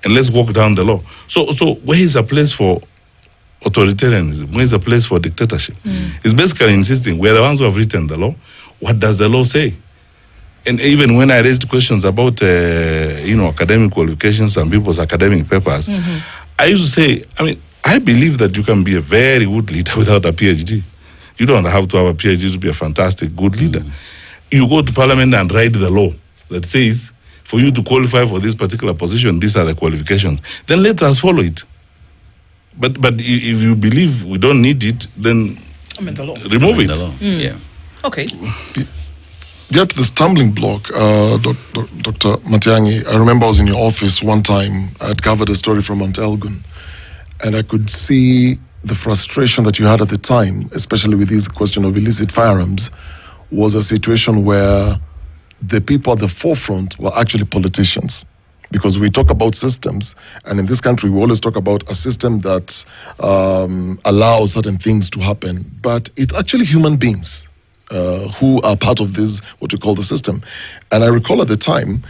and let's walk down the law. So where is a place for authoritarianism? Where is a place for dictatorship? It's basically insisting we're the ones who have written the law. What does the law say? And even when I raised questions about academic qualifications and people's academic papers, I used to say, I believe that you can be a very good leader without a PhD. You don't have to have a PhD to be a fantastic good leader. You go to parliament and write the law that says, for you to qualify for this particular position, these are the qualifications. Then let us follow it. But if you believe we don't need it, then the law. Remove it. The law. Yeah. Okay. Yet the stumbling block, Dr. Matiangi, I remember I was in your office one time. I had covered a story from Mount Elgon, and I could see the frustration that you had at the time, especially with this question of illicit firearms, was a situation where the people at the forefront were actually politicians. Because we talk about systems, and in this country we always talk about a system that allows certain things to happen, but it's actually human beings who are part of this, what you call the system. And I recall at the time,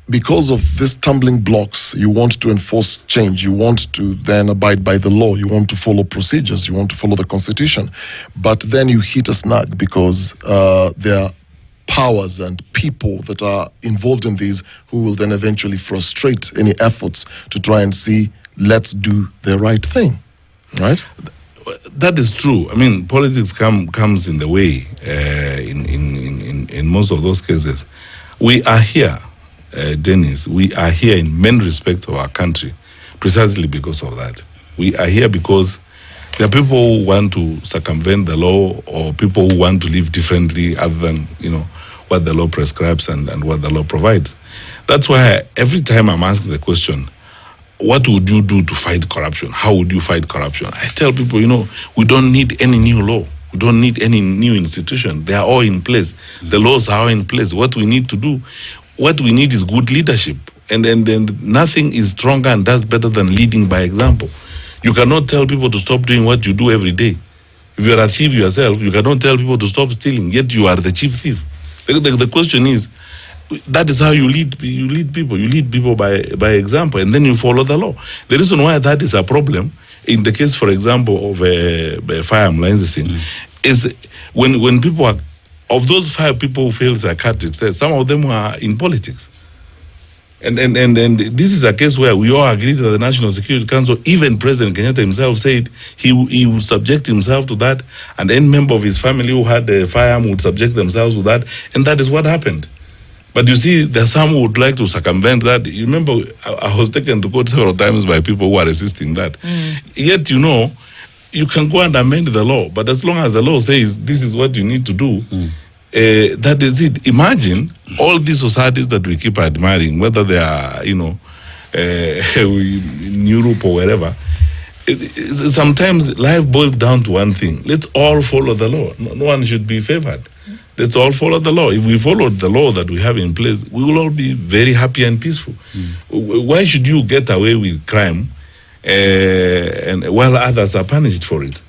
because of these stumbling blocks, you want to enforce change, you want to then abide by the law, you want to follow procedures, you want to follow the constitution, but then you hit a snag because there are powers and people that are involved in these who will then eventually frustrate any efforts to try and see, let's do the right thing, right? That is true. Politics comes in the way in most of those cases. We are here, Dennis, we are here in many respects of our country precisely because of that. We are here because there are people who want to circumvent the law or people who want to live differently other than, what the law prescribes and what the law provides. That's why every time I'm asking the question, what would you do to fight corruption? How would you fight corruption? I tell people, we don't need any new law. We don't need any new institution. They are all in place. The laws are all in place. What we need to do, what we need is good leadership. And then nothing is stronger and does better than leading by example. You cannot tell people to stop doing what you do every day. If you are a thief yourself, you cannot tell people to stop stealing, yet you are the chief thief. The question is, that is how you lead people. You lead people by example, and then you follow the law. The reason why that is a problem, in the case, for example, of firearm licensing, is when people are, of those 5 people who failed psychiatric tests, some of them are in politics. And this is a case where we all agree that the National Security Council, even President Kenyatta himself said he would subject himself to that, and any member of his family who had a firearm would subject themselves to that, and that is what happened. But you see, there are some who would like to circumvent that. You remember, I was taken to court several times by people who are resisting that. Yet, you can go and amend the law, but as long as the law says this is what you need to do, that is it. Imagine all these societies that we keep admiring, whether they are, in Europe or wherever. Sometimes life boils down to one thing. Let's all follow the law. No one should be favored. Let's all follow the law. If we follow the law that we have in place, we will all be very happy and peaceful. Why should you get away with crime and while others are punished for it?